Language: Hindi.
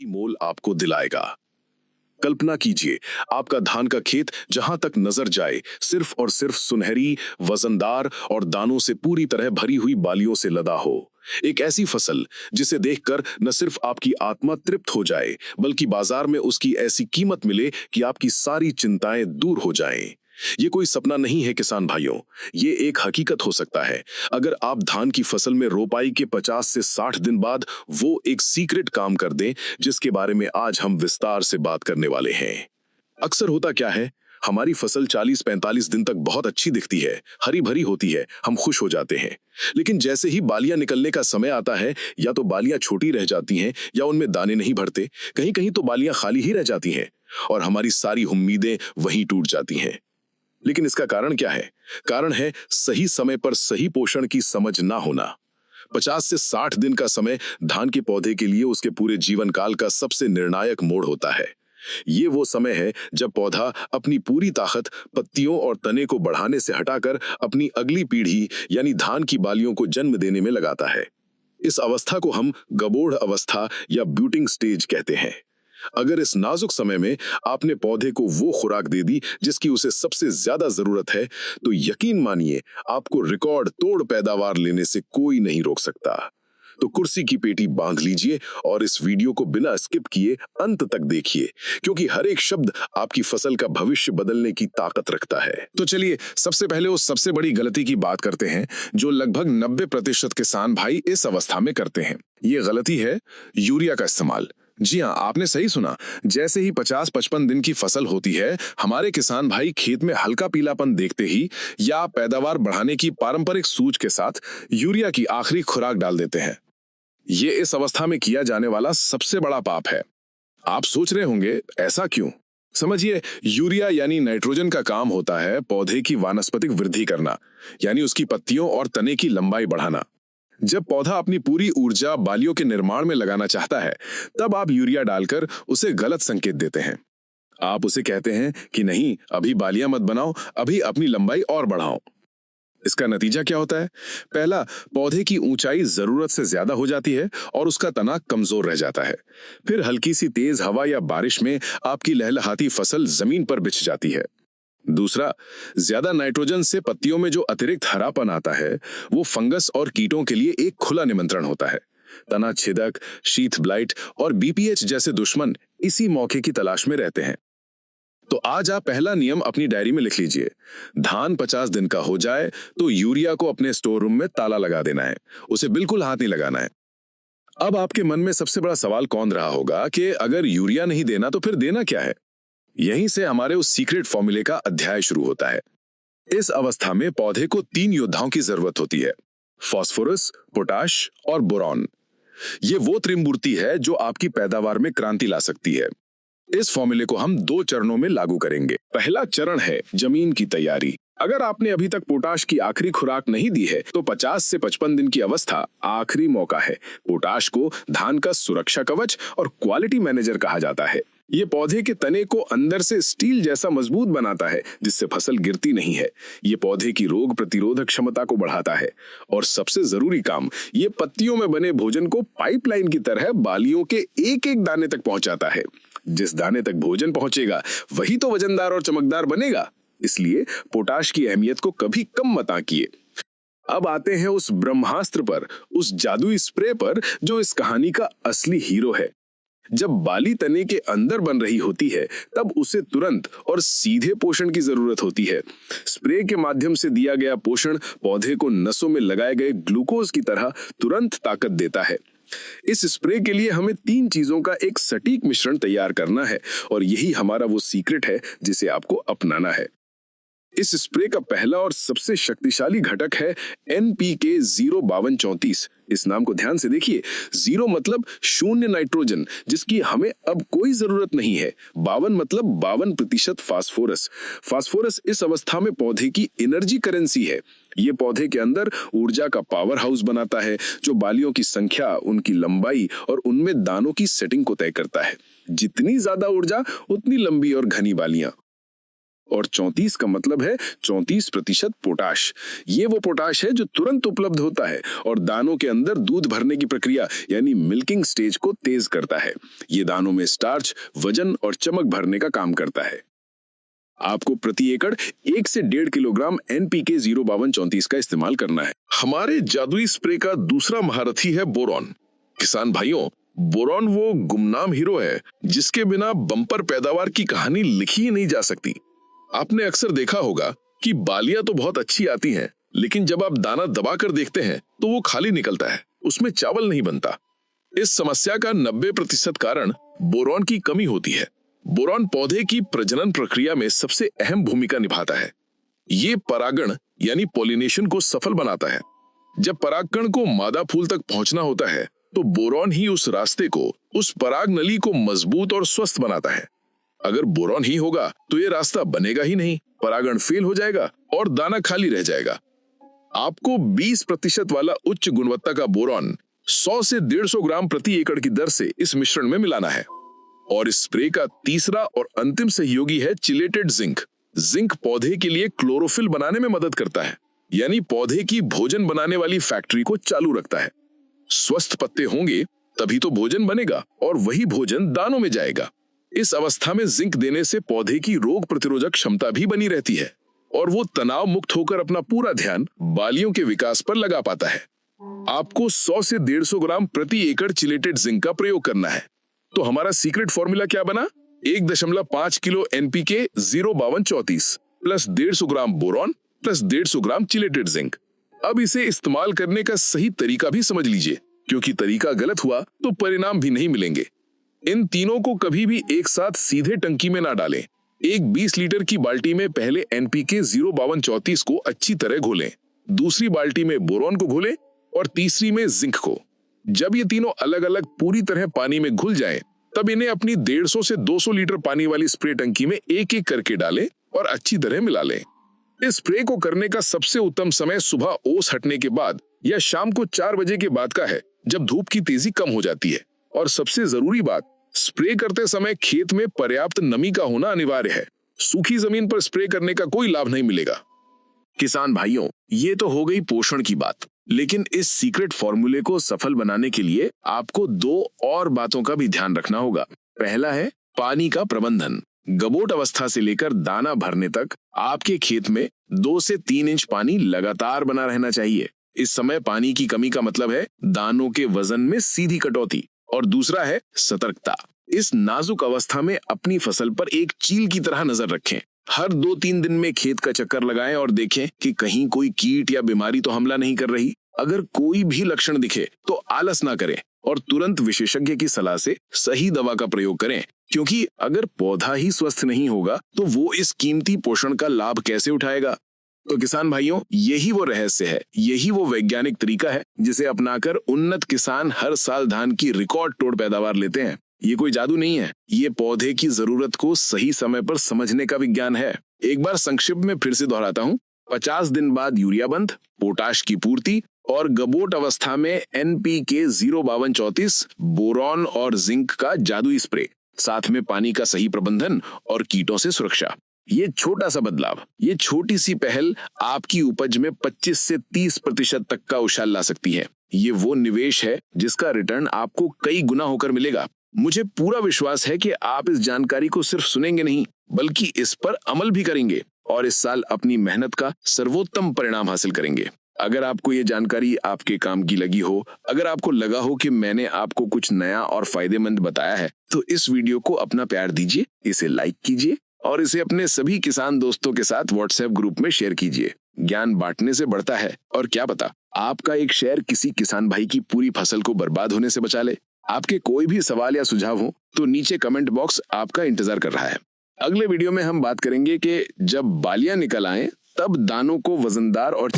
मोल आपको दिलाएगा। कल्पना कीजिए, आपका धान का खेत जहां तक नजर जाए सिर्फ और सिर्फ सुनहरी, वजनदार और दानों से पूरी तरह भरी हुई बालियों से लदा हो। एक ऐसी फसल जिसे देखकर न सिर्फ आपकी आत्मा तृप्त हो जाए, बल्कि बाजार में उसकी ऐसी कीमत मिले कि आपकी सारी चिंताएं दूर हो जाएं। ये कोई सपना नहीं है किसान भाइयों, ये एक हकीकत हो सकता है। अगर आप धान की फसल में रोपाई के 50 से 60 दिन बाद वो एक सीक्रेट काम कर दें जिसके बारे में आज हम विस्तार से बात करने वाले हैं। अक्सर होता क्या है, हमारी फसल 40-45 दिन तक बहुत अच्छी दिखती है, हरी भरी होती है, हम खुश हो जाते हैं। लेकिन जैसे ही बालियां निकलने का समय आता है, या तो बालियां छोटी रह जाती हैं या उनमें दाने नहीं भरते, कहीं कहीं तो बालियां खाली ही रह जाती हैं और हमारी सारी उम्मीदें वहीं टूट जाती हैं। लेकिन इसका कारण क्या है? कारण है सही समय पर सही पोषण की समझ ना होना। 50 से 60 दिन का समय धान के पौधे के लिए उसके पूरे जीवन काल का सबसे निर्णायक मोड़ होता है। ये वो समय है जब पौधा अपनी पूरी ताकत पत्तियों और तने को बढ़ाने से हटाकर अपनी अगली पीढ़ी यानी धान की बालियों को जन्म देने में लगाता है। इस अवस्था को हम गबोढ़ अवस्था या ब्यूटिंग स्टेज कहते हैं। अगर इस नाजुक समय में आपने पौधे को वो खुराक दे दी जिसकी उसे सबसे ज्यादा जरूरत है, तो यकीन मानिए आपको रिकॉर्ड तोड़ पैदावार लेने से कोई नहीं रोक सकता। तो कुर्सी की पेटी बांध लीजिए और इस वीडियो को बिना स्किप किए अंत तक देखिए, क्योंकि हर एक शब्द आपकी फसल का भविष्य बदलने की ताकत रखता है। तो चलिए सबसे पहले उस सबसे बड़ी गलती की बात करते हैं जो लगभग 90% किसान भाई इस अवस्था में करते हैं। ये गलती है यूरिया का इस्तेमाल। जी हाँ, आपने सही सुना। जैसे ही 50-55 दिन की फसल होती है, हमारे किसान भाई खेत में हल्का पीलापन देखते ही या पैदावार बढ़ाने की पारंपरिक सूझ के साथ यूरिया की आखिरी खुराक डाल देते हैं। ये इस अवस्था में किया जाने वाला सबसे बड़ा पाप है। आप सोच रहे होंगे ऐसा क्यों? समझिए, यूरिया यानी नाइट्रोजन का काम होता है पौधे की वानस्पतिक वृद्धि करना, यानी उसकी पत्तियों और तने की लंबाई बढ़ाना। जब पौधा अपनी पूरी ऊर्जा बालियों के निर्माण में लगाना चाहता है, तब आप यूरिया डालकर उसे गलत संकेत देते हैं। आप उसे कहते हैं कि नहीं, अभी बालियां मत बनाओ, अभी अपनी लंबाई और बढ़ाओ। इसका नतीजा क्या होता है? पहला, पौधे की ऊंचाई जरूरत से ज्यादा हो जाती है और उसका तना कमजोर रह जाता है। फिर हल्की सी तेज हवा या बारिश में आपकी लहलहाती फसल जमीन पर बिछ जाती है। दूसरा, ज्यादा नाइट्रोजन से पत्तियों में जो अतिरिक्त हरापन आता है, वो फंगस और कीटों के लिए एक खुला निमंत्रण होता है। तना छेदक, शीथ ब्लाइट और बीपीएच जैसे दुश्मन इसी मौके की तलाश में रहते हैं। तो आज आप पहला नियम अपनी डायरी में लिख लीजिए। धान 50 दिन का हो जाए तो यूरिया को अपने स्टोर रूम में ताला लगा देना है, उसे बिल्कुल हाथ नहीं लगाना है। अब आपके मन में सबसे बड़ा सवाल कौन रहा होगा कि अगर यूरिया नहीं देना तो फिर देना क्या है? यहीं से हमारे उस सीक्रेट फॉर्मूले का अध्याय शुरू होता है। इस अवस्था में पौधे को 3 योद्धाओं की जरूरत होती है: फास्फोरस, पोटाश और बोरॉन। ये वो त्रिमूर्ति है जो आपकी पैदावार में क्रांति ला सकती है। इस फॉर्मूले को हम 2 चरणों में लागू करेंगे। पहला चरण है जमीन की तैयारी। अगर आपने अभी तक पोटाश की आखिरी खुराक नहीं दी है, तो 50 से 55 दिन की अवस्था आखिरी मौका है। पोटाश को धान का सुरक्षा कवच और क्वालिटी मैनेजर कहा जाता है। ये पौधे के तने को अंदर से स्टील जैसा मजबूत बनाता है, जिससे फसल गिरती नहीं है। ये पौधे की रोग प्रतिरोधक क्षमता को बढ़ाता है। और सबसे जरूरी काम, ये पत्तियों में बने भोजन को पाइपलाइन की तरह बालियों के एक एक दाने तक पहुंचाता है। जिस दाने तक भोजन पहुंचेगा वही तो वजनदार और चमकदार बनेगा। इसलिए पोटाश की अहमियत को कभी कम मत आंकिए। अब आते हैं उस ब्रह्मास्त्र पर, उस जादुई स्प्रे पर जो इस कहानी का असली हीरो है। जब बाली तने के अंदर बन रही होती है, तब उसे तुरंत और सीधे पोषण की जरूरत होती है। स्प्रे के माध्यम से दिया गया पोषण पौधे को नसों में लगाए गए ग्लूकोज की तरह तुरंत ताकत देता है। इस स्प्रे के लिए हमें 3 चीजों का एक सटीक मिश्रण तैयार करना है, और यही हमारा वो सीक्रेट है जिसे आपको अपनाना है। इस स्प्रे का पहला और सबसे शक्तिशाली घटक है NPK 05234। इस नाम को ध्यान से देखिए। 0 मतलब शून्य नाइट्रोजन, जिसकी हमें अब कोई जरूरत नहीं है। 52 मतलब 52% फास्फोरस। फास्फोरस इस अवस्था में पौधे की एनर्जी करेंसी है। ये पौधे के अंदर ऊर्जा का पावर हाउस बनाता है, जो बालियों की संख्या, उनकी लंबाई और उनमें दानों की सेटिंग को तय करता है। जितनी ज्यादा ऊर्जा, उतनी लंबी और घनी बालियां। और 34 का मतलब है 34% पोटाश। ये वो पोटाश है जो तुरंत उपलब्ध होता है और दानों के अंदर दूध भरने की प्रक्रिया यानी मिल्किंग स्टेज को तेज करता है। ये दानों में स्टार्च, वजन और चमक भरने का काम करता है। आपको प्रति एकड़ 1 से 1.5 किलोग्राम NPK 05234 का इस्तेमाल करना है। हमारे जादुई स्प्रे का दूसरा महारथी है बोरॉन। किसान भाइयों, बोरॉन वो गुमनाम हीरो है जिसके बिना बम्पर पैदावार की कहानी लिखी ही नहीं जा सकती। आपने अक्सर देखा होगा कि बालियां तो बहुत अच्छी आती हैं, लेकिन जब आप दाना दबाकर देखते हैं तो वो खाली निकलता है, उसमें चावल नहीं बनता। इस समस्या का 90% कारण बोरॉन की कमी होती है। बोरॉन पौधे की प्रजनन प्रक्रिया में सबसे अहम भूमिका निभाता है। ये परागण यानी पॉलिनेशन को सफल बनाता है। जब परागकण को मादा फूल तक पहुंचना होता है तो बोरॉन ही उस रास्ते को, उस पराग नली को मजबूत और स्वस्थ बनाता है। अगर बोरॉन ही होगा तो ये रास्ता बनेगा ही नहीं, परागण फेल हो जाएगा और दाना खाली रह जाएगा। आपको 20% वाला उच्च गुणवत्ता का बोरॉन 100 से 150 ग्राम प्रति एकड़ की दर से इस मिश्रण में मिलाना है। और इस स्प्रे का तीसरा और अंतिम सहयोगी है चिलेटेड जिंक। जिंक पौधे के लिए क्लोरोफिल बनाने में मदद करता है, यानी पौधे की भोजन बनाने वाली फैक्ट्री को चालू रखता है। स्वस्थ पत्ते होंगे तभी तो भोजन बनेगा और वही भोजन दानों में जाएगा। इस अवस्था में जिंक देने से पौधे की रोग प्रतिरोधक क्षमता भी बनी रहती है और वो तनाव मुक्त होकर अपना पूरा ध्यान बालियों के विकास पर लगा पाता है। आपको 100 से 150 ग्राम प्रति एकड़ चिलेटेड जिंक का प्रयोग करना है। तो हमारा सीक्रेट फॉर्मूला क्या बना? 1.5 किलो NPK 05234 प्लस 150 ग्राम बोरॉन प्लस 150 ग्राम चिलेटेड जिंक। अब इसे इस्तेमाल करने का सही तरीका भी समझ लीजिए, क्योंकि तरीका गलत हुआ तो परिणाम भी नहीं मिलेंगे। इन तीनों को कभी भी एक साथ सीधे टंकी में ना डालें। एक 20 लीटर की बाल्टी में पहले NPK 05234 को अच्छी तरह घोलें, दूसरी बाल्टी में बोरॉन को घोलें और तीसरी में जिंक को। जब ये तीनों अलग अलग पूरी तरह पानी में घुल जाएं, तब इन्हें अपनी 150 से 200 लीटर पानी वाली स्प्रे टंकी में एक एक करके डालें और अच्छी तरह मिला लें। इस स्प्रे को करने का सबसे उत्तम समय सुबह ओस हटने के बाद या शाम को 4 बजे के बाद का है, जब धूप की तेजी कम हो जाती है। और सबसे जरूरी बात, स्प्रे करते समय खेत में पर्याप्त नमी का होना अनिवार्य है। सूखी जमीन पर स्प्रे करने का कोई लाभ नहीं मिलेगा। किसान भाइयों, ये तो हो गई पोषण की बात, लेकिन इस सीक्रेट फॉर्मूले को सफल बनाने के लिए आपको 2 और बातों का भी ध्यान रखना होगा। पहला है पानी का प्रबंधन। गबोट अवस्था से लेकर दाना भरने तक आपके खेत में 2 से 3 इंच पानी लगातार बना रहना चाहिए। इस समय पानी की कमी का मतलब है दानों के वजन में सीधी कटौती। और दूसरा है सतर्कता। इस नाजुक अवस्था में अपनी फसल पर एक चील की तरह नजर रखें। हर 2-3 दिन में खेत का चक्कर लगाएं और देखें कि कहीं कोई कीट या बीमारी तो हमला नहीं कर रही। अगर कोई भी लक्षण दिखे तो आलस ना करें और तुरंत विशेषज्ञ की सलाह से सही दवा का प्रयोग करें, क्योंकि अगर पौधा ही स्वस्थ नहीं होगा तो वो इस कीमती पोषण का लाभ कैसे उठाएगा। तो किसान भाइयों, यही वो रहस्य है, यही वो वैज्ञानिक तरीका है जिसे अपनाकर उन्नत किसान हर साल धान की रिकॉर्ड तोड़ पैदावार लेते हैं। ये कोई जादू नहीं है, ये पौधे की जरूरत को सही समय पर समझने का विज्ञान है। एक बार संक्षिप्त में फिर से दोहराता हूँ। 50 दिन बाद यूरिया बंद, पोटाश की पूर्ति और गबोट अवस्था में NPK 05234, बोरॉन और जिंक का जादुई स्प्रे, साथ में पानी का सही प्रबंधन और कीटों से सुरक्षा। ये छोटा सा बदलाव, ये छोटी सी पहल आपकी उपज में 25 से 30% तक का उछाल ला सकती है। ये वो निवेश है जिसका रिटर्न आपको कई गुना होकर मिलेगा। मुझे पूरा विश्वास है कि आप इस जानकारी को सिर्फ सुनेंगे नहीं, बल्कि इस पर अमल भी करेंगे और इस साल अपनी मेहनत का सर्वोत्तम परिणाम हासिल करेंगे। अगर आपको ये जानकारी आपके काम की लगी हो, अगर आपको लगा हो कि मैंने आपको कुछ नया और फायदेमंद बताया है, तो इस वीडियो को अपना प्यार दीजिए, इसे लाइक कीजिए और इसे अपने सभी किसान दोस्तों के साथ व्हाट्सएप ग्रुप में शेयर कीजिए। ज्ञान बांटने से बढ़ता है और क्या पता आपका एक शेयर किसी किसान भाई की पूरी फसल को बर्बाद होने से बचा ले। आपके कोई भी सवाल या सुझाव हो तो नीचे कमेंट बॉक्स आपका इंतजार कर रहा है। अगले वीडियो में हम बात करेंगे कि जब बालियां निकल आएं तब दानों को वजनदार और